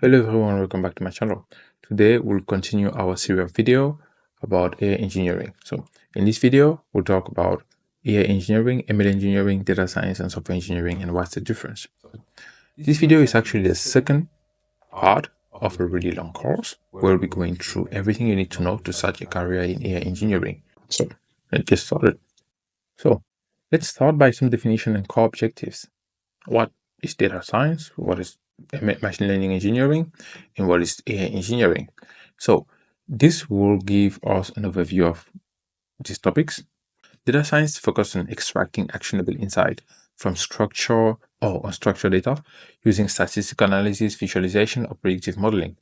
Hello everyone, welcome back to my channel. Today we'll continue our series of video about AI engineering. So in this video, we'll talk about AI engineering, ML engineering, data science, and software engineering, and what's the difference. This video is actually the second part of a really long course where we'll be going through everything you need to know to start your career in AI engineering. So let's get started. So let's start by some definition and core objectives. What is data science? What is machine learning engineering? And what is AI engineering? So this will give us an overview of these topics. Data science focuses on extracting actionable insight from structured or unstructured data using statistical analysis, visualization, or predictive modeling.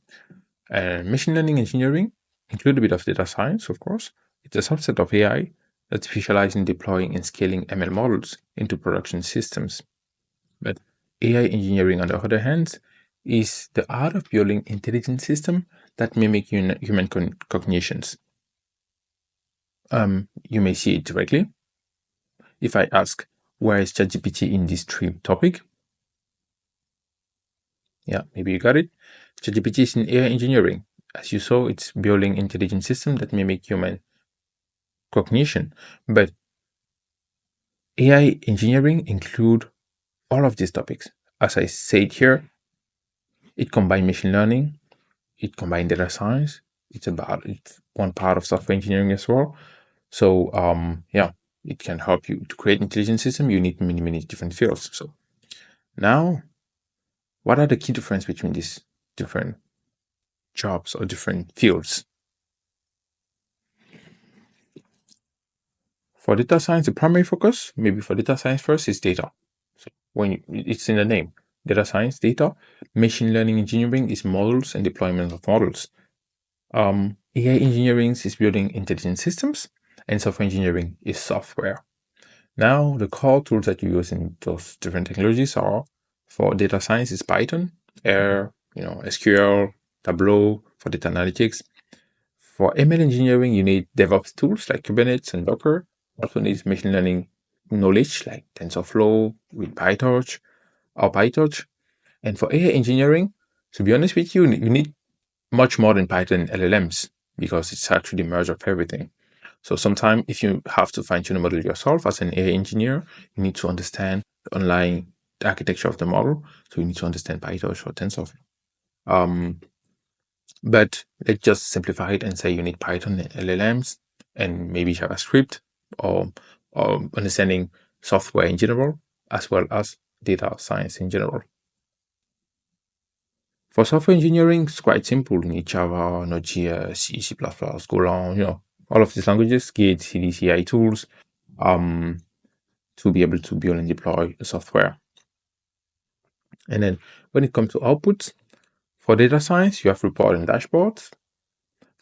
And machine learning engineering includes a bit of data science, of course. It's a subset of AI that specializes in deploying and scaling ML models into production systems. But AI engineering, on the other hand, is the art of building intelligent systems that mimic human cognitions. You may see it directly. If I ask, where is ChatGPT in this topic? Yeah, maybe you got it. ChatGPT is in AI engineering. As you saw, it's building intelligent systems that mimic human cognition. But AI engineering include all of these topics. As I said here, it combines machine learning, it combines data science. It's one part of software engineering as well. So yeah, it can help you to create intelligent system. You need many different fields. So now, what are the key difference between these different jobs or different fields? For data science, the primary focus, maybe for data science first, is data. So it's in the name, data science, data. Machine learning engineering is models and deployment of models. AI engineering is building intelligent systems, and software engineering is software. Now, the core tools that you use in those different technologies are, for data science, is Python, R, SQL, Tableau for data analytics. For ML engineering, you need DevOps tools like Kubernetes and Docker. Also needs machine learning knowledge like TensorFlow with PyTorch or PyTorch. And for AI engineering, to be honest with you, you need much more than Python and LLMs because it's actually the merge of everything. So sometimes if you have to fine-tune a model yourself as an AI engineer, you need to understand the underlying architecture of the model. So you need to understand PyTorch or TensorFlow. But let's just simplify it and say you need Python and LLMs and maybe JavaScript or understanding software in general, as well as data science in general. For software engineering, it's quite simple. You need Java, Node.js, C, C++, Golang, all of these languages, Git, CD, CI tools, to be able to build and deploy the software. And then when it comes to outputs, for data science, you have report and dashboards.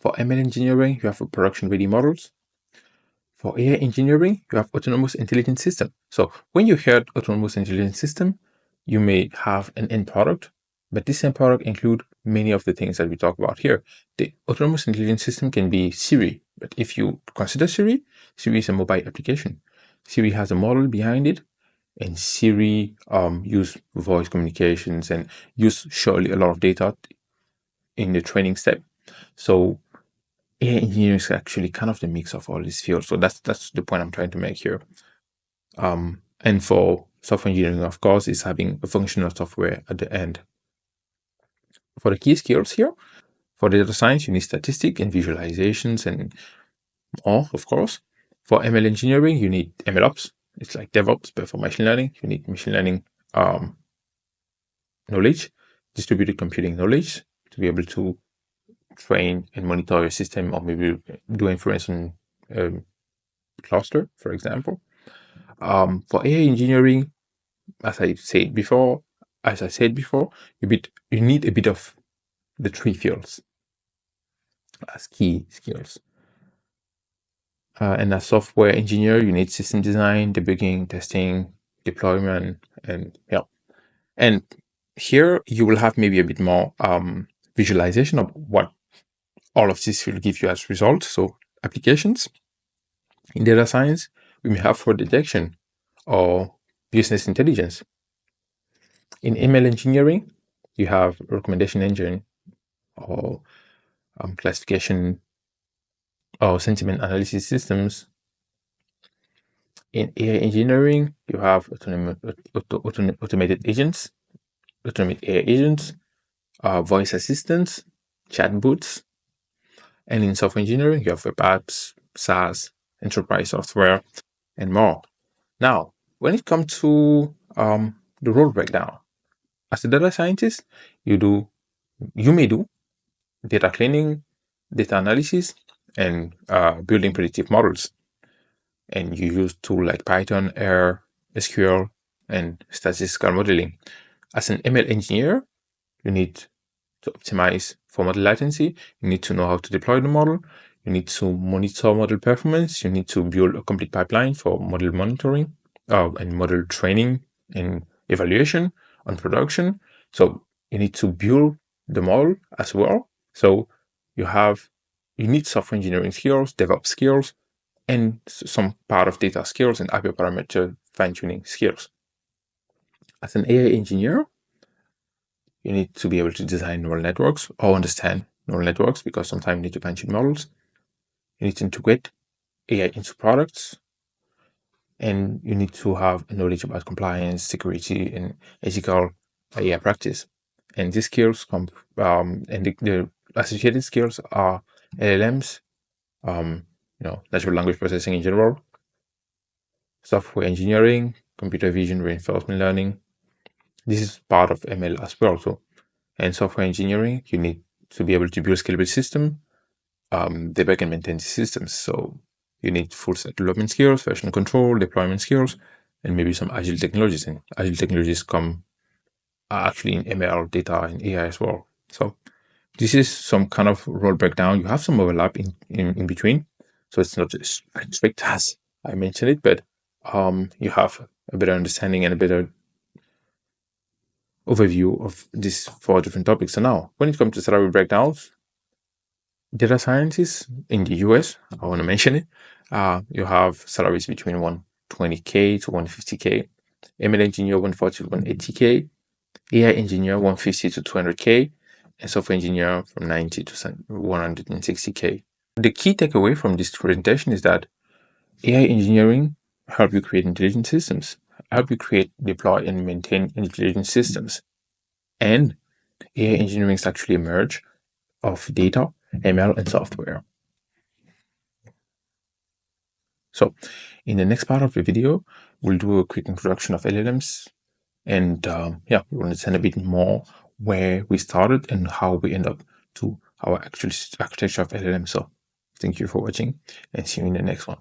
For ML engineering, you have production-ready models. For AI engineering, you have autonomous intelligent system. So when you hear autonomous intelligent system, you may have an end product, but this end product include many of the things that we talk about here. The autonomous intelligent system can be Siri, but if you consider Siri, Siri is a mobile application. Siri has a model behind it, and Siri use voice communications and use surely a lot of data in the training step. So AI engineering is actually kind of the mix of all these fields. So that's the point I'm trying to make here. And for software engineering, of course, is having a functional software at the end. For the key skills here, for data science, you need statistics and visualizations and more, of course. For ML engineering, you need MLOps. It's like DevOps, but for machine learning, you need machine learning knowledge, distributed computing knowledge to be able to train and monitor your system, or maybe do inference on cluster, for example. For AI engineering, as I said before, you need a bit of the three fields as key skills. And as software engineer, you need system design, debugging, testing, deployment, and yeah. And here you will have maybe a bit more visualization of what all of this will give you as results. So applications. In data science, we may have fraud detection or business intelligence. In ML engineering, you have recommendation engine or classification or sentiment analysis systems. In AI engineering, you have automated agents, automated AI agents, voice assistants, chatbots. And in software engineering, you have web apps, SaaS, enterprise software, and more. Now, when it comes to the role breakdown, as a data scientist, you may do data cleaning, data analysis, and building predictive models. And you use tools like Python, R, SQL, and statistical modeling. As an ML engineer, you need to optimize for model latency. You need to know how to deploy the model. You need to monitor model performance. You need to build a complete pipeline for model monitoring and model training and evaluation on production. So you need to build the model as well. So you need software engineering skills, DevOps skills, and some part of data skills and hyperparameter fine-tuning skills. As an AI engineer, you need to be able to design neural networks or understand neural networks, because sometimes you need to fine-tune models. You need to integrate AI into products, and you need to have knowledge about compliance, security, and ethical AI practice. And these skills come, and the associated skills are LLMs, natural language processing in general, software engineering, computer vision, reinforcement learning. This is part of ML as well. So, in software engineering, you need to be able to build scalable system, debug and maintain the systems. So you need full stack development skills, version control, deployment skills, and maybe some agile technologies. And agile technologies come actually in ML, data, and AI as well. So this is some kind of role breakdown. You have some overlap in between. So it's not as strict as I mentioned it, but you have a better understanding and a better overview of these 4 different topics. So now, when it comes to salary breakdowns, data scientists in the US, I want to mention it, you have salaries between 120K to 150K, ML engineer 140 to 180K, AI engineer 150 to 200K, and software engineer from 90 to 160K. The key takeaway from this presentation is that AI engineering help you create intelligent systems, help you create, deploy, and maintain intelligent systems. And AI engineering is actually a merge of data, ML, and software. So in the next part of the video, we'll do a quick introduction of LLMs, and we'll understand a bit more where we started and how we end up to our actual architecture of LLM. So thank you for watching, and see you in the next one.